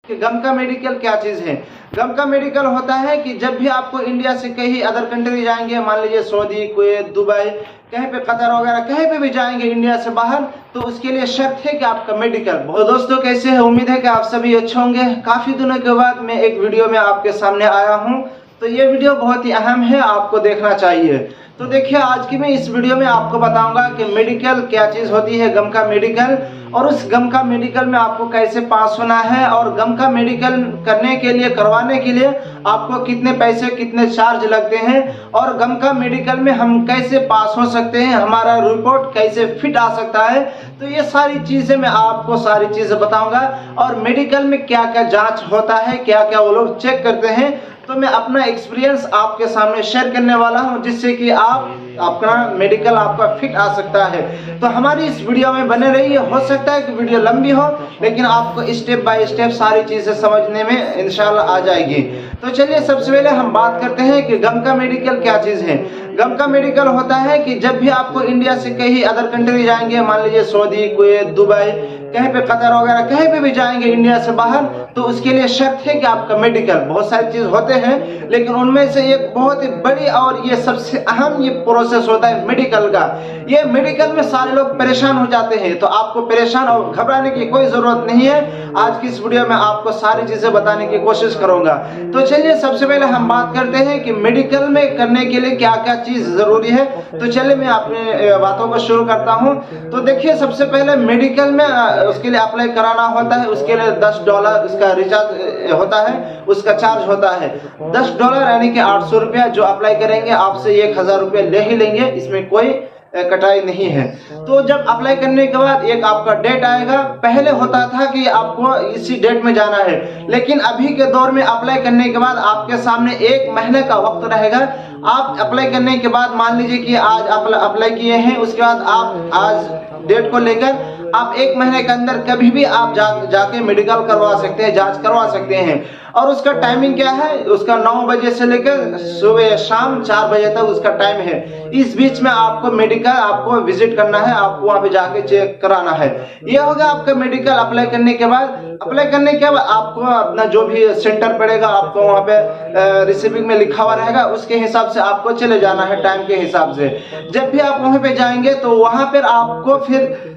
कि गम का मेडिकल क्या चीज़ है। गम का मेडिकल होता है कि जब भी आपको इंडिया से कहीं अदर कंट्री जाएंगे, मान लीजिए सऊदी, कुवैत, दुबई, कहीं पे कतर वगैरह कहीं पे भी जाएंगे इंडिया से बाहर, तो उसके लिए शर्त है कि आपका मेडिकल। तो दोस्तों कैसे है, उम्मीद है कि आप सभी अच्छे होंगे। काफ़ी दिनों के बाद मैं एक वीडियो में आपके सामने आया हूँ, तो ये वीडियो बहुत ही अहम है, आपको देखना चाहिए। तो देखिए, आज की मैं इस वीडियो में आपको बताऊंगा कि मेडिकल क्या चीज़ होती है, गम का मेडिकल, और उस गम का मेडिकल में आपको कैसे पास होना है, और गम का मेडिकल करने के लिए, करवाने के लिए आपको कितने पैसे, कितने चार्ज लगते हैं, और गम का मेडिकल में हम कैसे पास हो सकते हैं, हमारा रिपोर्ट कैसे फिट आ सकता है। तो ये सारी चीज़ें मैं आपको सारी चीज़ें बताऊंगा। और मेडिकल में क्या क्या जाँच होता है, क्या क्या वो लोग चेक करते हैं, तो मैं अपना एक्सपीरियंस आपके सामने शेयर करने वाला हूं, जिससे कि आप अपना मेडिकल आपका फिट आ सकता है। तो हमारी इस वीडियो में बने रहिए। हो सकता है कि वीडियो लंबी हो, लेकिन आपको स्टेप बाय स्टेप सारी चीजें समझने में इंशाल्लाह आ जाएगी। तो चलिए, सबसे पहले हम बात करते हैं कि गम का मेडिकल क्या चीज़ है। गम का मेडिकल होता है कि जब भी आपको इंडिया से कहीं अदर कंट्री जाएंगे, मान लीजिए सऊदी, कुवैत, दुबई, कहीं पे कतर वगैरह कहीं पे भी जाएंगे इंडिया से बाहर, तो उसके लिए शर्त है कि आपका मेडिकल। बहुत सारी चीज होते हैं, लेकिन उनमें से एक बहुत ही बड़ी और ये सबसे अहम ये प्रोसेस होता है मेडिकल का। ये मेडिकल में सारे लोग परेशान हो जाते हैं, तो आपको परेशान और घबराने की कोई जरूरत नहीं है। आज की इस वीडियो में आपको सारी चीजें बताने की कोशिश करूंगा। तो चलिए, सबसे पहले हम बात करते हैं कि मेडिकल में करने के लिए क्या क्या चीज जरूरी है। तो चलिए, मैं अपने बातों को शुरू करता हूँ। तो देखिए, सबसे पहले मेडिकल में उसके लिए अप्लाई कराना होता है। उसके लिए $10 उसका रिचार्ज होता है, उसका चार्ज होता है $10, यानी कि 800 रुपया। जो अप्लाई करेंगे आपसे 1000 रुपये ले ही लेंगे, इसमें कोई कटाई नहीं है। तो जब अप्लाई करने के बाद एक आपका डेट आएगा। पहले होता था कि आपको इसी डेट में जाना है, लेकिन अभी के दौर में अप्लाई करने के बाद आपके सामने 1 महीने का वक्त रहेगा। आप अप्लाई करने के बाद, मान लीजिए कि आज अप्लाई किए हैं, उसके बाद आप आज डेट को लेकर आप 1 महीने के अंदर कभी भी आप जाके मेडिकल करवा सकते हैं, जांच करवा सकते हैं। और उसका टाइमिंग क्या है, उसका 9 बजे से लेकर सुबह शाम 4 बजे तक उसका टाइम है। इस बीच में आपको मेडिकल आपको विजिट करना है, आपको वहां पे जाके चेक कराना है। ये होगा आपका मेडिकल अप्लाई करने के बाद। अप्लाई करने के बाद आपको अपना जो भी सेंटर पड़ेगा, आपको वहां पे रिसीविंग में लिखा हुआ रहेगा, उसके हिसाब से आपको चले जाना है टाइम के हिसाब से। जब भी आप वहां पे जाएंगे, तो वहां पर आपको फिर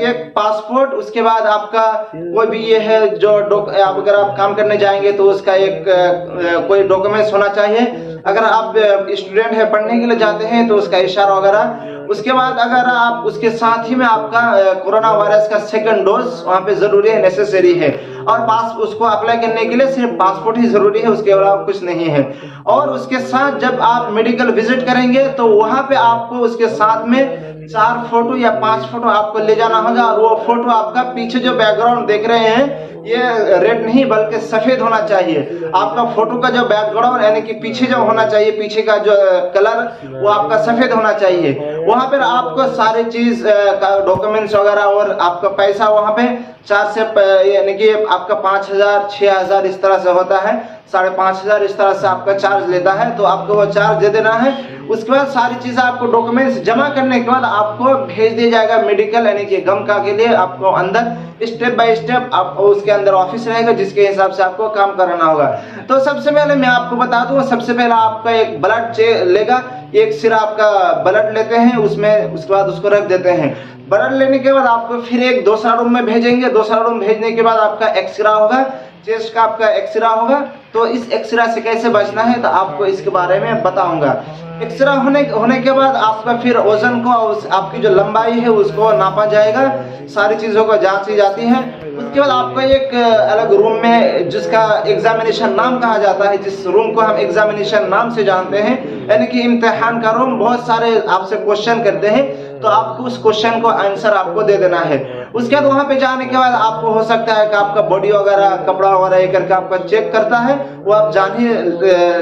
एक पासपोर्ट, उसके बाद आपका कोई भी ये है जो अगर आप काम करने जाएंगे तो उसका एक कोई डॉक्यूमेंट्स होना चाहिए। अगर आप स्टूडेंट है, पढ़ने के लिए जाते हैं, तो उसका इशारा वगैरह। उसके बाद अगर आप उसके साथ ही में आपका कोरोना वायरस का 2nd डोज वहाँ पे जरूरी है, नेसेसरी है। और पास उसको अप्लाई करने के लिए सिर्फ पासपोर्ट ही जरूरी है, उसके अलावा कुछ नहीं है। और उसके साथ जब आप मेडिकल विजिट करेंगे, तो वहाँ पे आपको उसके साथ में 4 फोटो या 5 फोटो आपको ले जाना होगा। और वो फोटो आपका पीछे जो बैकग्राउंड देख रहे हैं, ये रेड नहीं बल्कि सफेद होना चाहिए। आपका फोटो का जो बैकग्राउंड, यानी कि पीछे जो होना चाहिए, पीछे का जो कलर, वो आपका सफेद होना चाहिए। वहां पर आपको सारी चीज का डॉक्यूमेंट्स वगैरह, और आपका पैसा वहां पे 4 से यानी कि आपका 5000 6000 इस तरह से होता है, 5500 इस तरह से आपका चार्ज लेता है। तो आपको वो चार्ज दे देना है। उसके बाद सारी चीजें आपको डॉक्यूमेंट्स जमा करने के बाद आपको भेज दिया जाएगा मेडिकल, यानी कि गम का के लिए। आपको अंदर स्टेप बाय स्टेप आप उसके अंदर ऑफिस रहेगा, जिसके हिसाब से आपको काम कराना होगा। तो सबसे पहले मैं आपको बता दूं, सबसे पहले आपका एक ब्लड लेगा, एक सिरा आपका ब्लड लेते हैं उसमें, उसके बाद उसको रख देते हैं। ब्लड लेने के बाद आपको फिर एक दूसरा रूम में भेजेंगे। दूसरा रूम भेजने के बाद आपका एक्सरे होगा, चेस्ट का आपका एक्सरे होगा। तो इस एक्सरे से कैसे बचना है, तो आपको इसके बारे में बताऊंगा। एक्सरे होने के बाद आपका फिर वजन को, आपकी जो लंबाई है उसको नापा जाएगा, सारी चीजों को जांची जाती है। उसके बाद आपको एक अलग रूम में, जिसका एग्जामिनेशन नाम कहा जाता है, जिस रूम को हम एग्जामिनेशन नाम से जानते हैं, यानी कि इम्तिहान का रूम, बहुत सारे आपसे क्वेश्चन करते हैं, तो आपको उस क्वेश्चन को आंसर आपको दे देना है। उसके बाद वहां पे जाने के बाद आपको हो सकता है कि आपका बॉडी वगैरह, कपड़ा वगैरह ये करके आपका चेक करता है, वो आप जान ही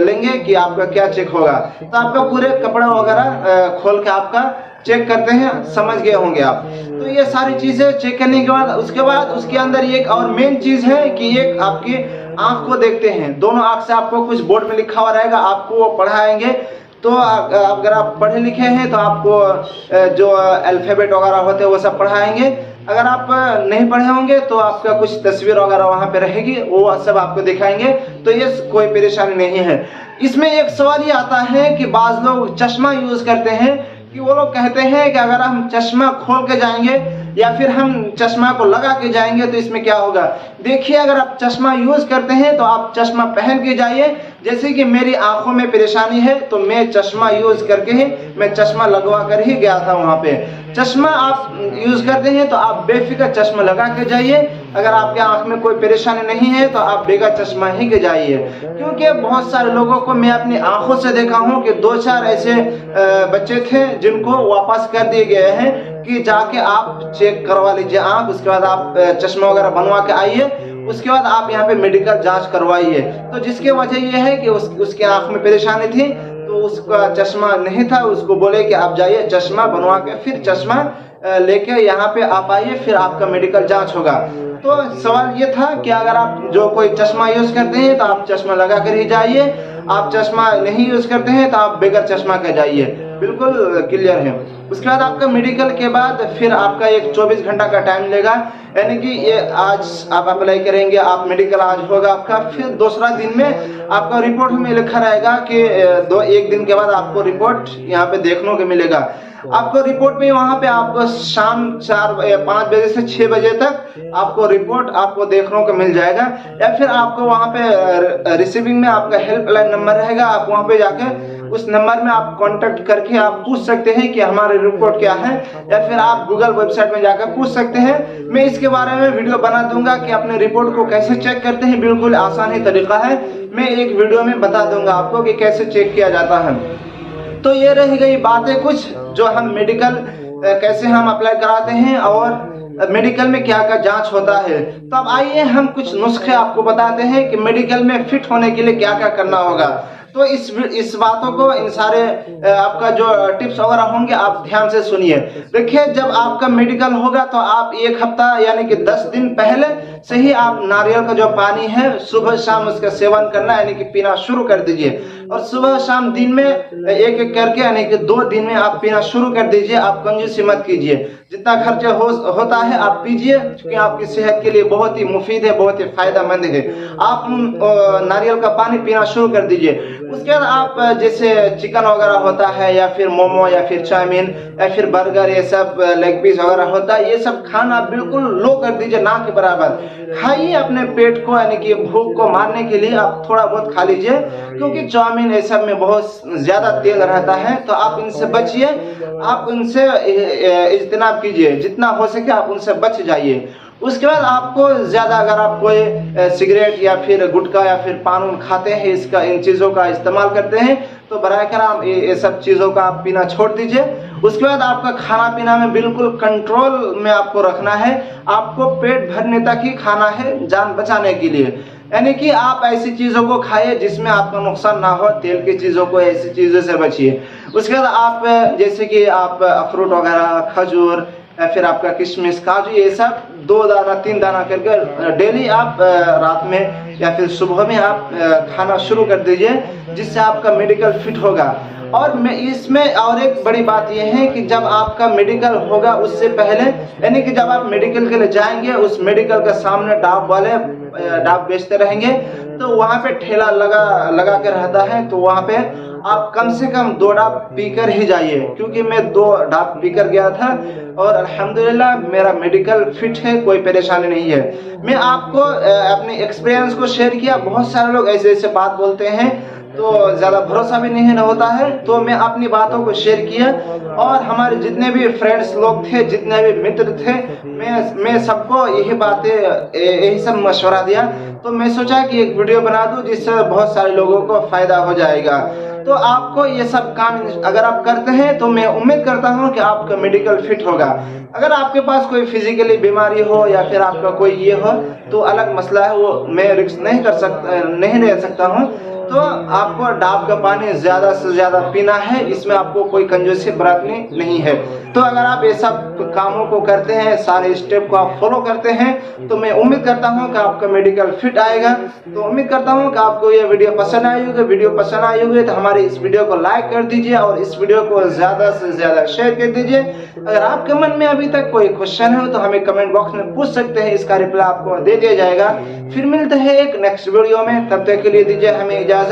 लेंगे कि आपका क्या चेक होगा। तो आपका पूरे कपड़ा वगैरह खोल के आपका चेक करते हैं, समझ गए होंगे आप। तो ये सारी चीजें चेक करने के बाद, उसके बाद उसके अंदर एक और मेन चीज है कि एक आपकी आंख को देखते हैं। दोनों आंख से आपको कुछ बोर्ड में लिखा हुआ रहेगा, आपको वो पढ़ाएंगे। तो अगर आप पढ़े लिखे हैं तो आपको जो अल्फाबेट वगैरह होते हैं वो सब पढ़ाएंगे। अगर आप नहीं पढ़े होंगे तो आपका कुछ तस्वीर वगैरह वहाँ पे रहेगी, वो सब आपको दिखाएंगे, तो ये कोई परेशानी नहीं है। इसमें एक सवाल ये आता है कि बाज़ लोग चश्मा यूज़ करते हैं, कि वो लोग कहते हैं कि अगर हम चश्मा खोल के जाएंगे या फिर हम चश्मा को लगा के जाएंगे तो इसमें क्या होगा। देखिए, अगर आप चश्मा यूज़ करते हैं तो आप चश्मा पहन के जाइए। जैसे कि मेरी आंखों में परेशानी है तो मैं चश्मा यूज़ करके ही, मैं चश्मा लगवा कर ही गया था वहाँ पे। चश्मा आप यूज़ करते हैं तो आप बेफिक्र चश्मा लगा के जाइए। अगर आपके आंख में कोई परेशानी नहीं है तो आप बेगर चश्मा ही के जाइए, क्योंकि बहुत सारे लोगों को मैं अपनी आंखों से देखा हूँ कि 2-4 ऐसे बच्चे थे जिनको वापस कर दिए गए हैं कि जाके आप चेक करवा लीजिए आंख, उसके बाद आप चश्मा वगैरह बनवा के आइए, उसके बाद आप यहाँ पे मेडिकल जांच करवाइए। तो जिसकी वजह यह है कि उसके आंख में परेशानी थी तो उसका चश्मा नहीं था, उसको बोले कि आप जाइए चश्मा बनवा के फिर चश्मा लेके यहाँ पे आप आइए, फिर आपका मेडिकल जांच होगा। तो सवाल ये था कि अगर आप जो कोई चश्मा यूज़ करते हैं तो आप चश्मा लगा कर ही जाइए, आप चश्मा नहीं यूज़ करते हैं तो आप बेगर चश्मा के जाइए, बिल्कुल क्लियर है। उसके बाद आपका मेडिकल के बाद फिर आपका एक 24 घंटा का टाइम लेगा, यानी कि ये आज आप अप्लाई करेंगे, आप मेडिकल आज होगा आपका, फिर दूसरा दिन में आपका रिपोर्ट में लिखा रहेगा कि 1 दिन के बाद आपको रिपोर्ट यहाँ पे देखने को मिलेगा। आपको रिपोर्ट में वहाँ पे आपको शाम 5 बजे से 6 बजे तक आपको रिपोर्ट आपको देखने को मिल जाएगा, या फिर आपको वहाँ पे रिसीविंग में आपका हेल्पलाइन नंबर रहेगा, आप वहाँ पे जाकर उस नंबर में आप कांटेक्ट करके आप पूछ सकते हैं कि हमारी रिपोर्ट क्या है, या फिर आप गूगल वेबसाइट में जाकर पूछ सकते हैं। मैं इसके बारे में वीडियो बना दूंगा कि अपने रिपोर्ट को कैसे चेक करते हैं, बिल्कुल आसान ही तरीका है, मैं एक वीडियो में बता दूंगा आपको कि कैसे चेक किया जाता है। तो ये रह गई बातें कुछ जो हम मेडिकल कैसे हम अप्लाई कराते हैं और मेडिकल में क्या क्या जांच होता है। तो अब आइए हम कुछ नुस्खे आपको बताते हैं कि मेडिकल में फिट होने के लिए क्या क्या करना होगा। तो इस बातों को, इन सारे आपका जो टिप्स वगैरह होंगे आप ध्यान से सुनिए। देखिए, जब आपका मेडिकल होगा तो आप 1 हफ्ता यानी कि 10 दिन पहले से ही आप नारियल का जो पानी है सुबह शाम उसका सेवन करना यानी कि पीना शुरू कर दीजिए, और सुबह शाम दिन में एक एक करके यानी कि 2 दिन में आप पीना शुरू कर दीजिए। आप कंजूसी मत कीजिए, जितना खर्चा होता है आप पीजिए, क्योंकि आपकी सेहत के लिए बहुत ही मुफीद है, बहुत ही फायदेमंद है। आप नारियल का पानी पीना शुरू कर दीजिए। उसके बाद आप जैसे चिकन वगैरह होता है या फिर मोमो या फिर चाउमीन या फिर बर्गर, ये सब लेग पीस वगैरह होता है, ये सब खाना बिल्कुल लो कर दीजिए, ना के बराबर खाइए। अपने पेट को यानी कि भूख को मारने के लिए आप थोड़ा बहुत खा लीजिए, क्योंकि चाउमीन ये सब में बहुत ज्यादा तेल रहता है, तो आप इनसे बचिए, आप उनसे इज्तिनाब कीजिए, जितना हो सके आप उनसे बच जाइए। उसके बाद आपको ज़्यादा अगर आप कोई सिगरेट या फिर गुटखा या फिर पान खाते हैं, इन चीज़ों का इस्तेमाल करते हैं, तो बराए कराम ये सब चीज़ों का आप पीना छोड़ दीजिए। उसके बाद आपका खाना पीना में बिल्कुल कंट्रोल में आपको रखना है। आपको पेट भरने तक ही खाना है, जान बचाने के लिए, यानी कि आप ऐसी चीज़ों को खाइए जिसमें आपका नुकसान ना हो, तेल की चीज़ों को, ऐसी चीज़ों से बचिए। उसके बाद आप जैसे कि आप अखरोट वगैरह, खजूर या फिर आपका किशमिश, काजू, ये सब 2 दाना 3 दाना करके डेली आप रात में या फिर सुबह में आप खाना शुरू कर दीजिए, जिससे आपका मेडिकल फिट होगा। और मैं इसमें और एक बड़ी बात यह है कि जब आपका मेडिकल होगा उससे पहले, यानी कि जब आप मेडिकल के लिए जाएंगे, उस मेडिकल के सामने डाब वाले डाब बेचते रहेंगे, तो वहाँ पे ठेला लगा के रहता है, तो वहाँ पे आप कम से कम 2 डाब पीकर ही जाइए, क्योंकि मैं 2 डाब पीकर गया था और अल्हम्दुलिल्लाह मेरा मेडिकल फिट है, कोई परेशानी नहीं है। मैं आपको अपने एक्सपीरियंस को शेयर किया। बहुत सारे लोग ऐसे ऐसे बात बोलते हैं तो ज़्यादा भरोसा भी नहीं होता है, तो मैं अपनी बातों को शेयर किया, और हमारे जितने भी फ्रेंड्स लोग थे, जितने भी मित्र थे, मैं सबको यही सब मशवरा दिया। तो मैं सोचा कि एक वीडियो बना दूं जिससे बहुत सारे लोगों को फ़ायदा हो जाएगा। तो आपको ये सब काम अगर आप करते हैं तो मैं उम्मीद करता हूँ कि आपका मेडिकल फिट होगा। अगर आपके पास कोई फिजिकली बीमारी हो या फिर आपका कोई ये हो तो अलग मसला है, वो मैं रिस्क नहीं ले सकता हूँ। तो आपको डाब का पानी ज़्यादा से ज़्यादा पीना है, इसमें आपको कोई कंजूसी बरतनी नहीं है। तो अगर आप ये सब कामों को करते हैं, सारे स्टेप को आप फॉलो करते हैं, तो मैं उम्मीद करता हूं कि आपका मेडिकल फिट आएगा। तो उम्मीद करता हूं कि आपको ये वीडियो पसंद आई होगी। वीडियो पसंद आई होगी तो हमारे इस वीडियो को लाइक कर दीजिए और इस वीडियो को ज्यादा से ज्यादा शेयर कर दीजिए। अगर आपके मन में अभी तक कोई क्वेश्चन है तो हमें कमेंट बॉक्स में पूछ सकते हैं, इसका रिप्लाई आपको दे दिया जाएगा। फिर मिलते हैं एक नेक्स्ट वीडियो में, तब तक के लिए दीजिए हमें इजाजत।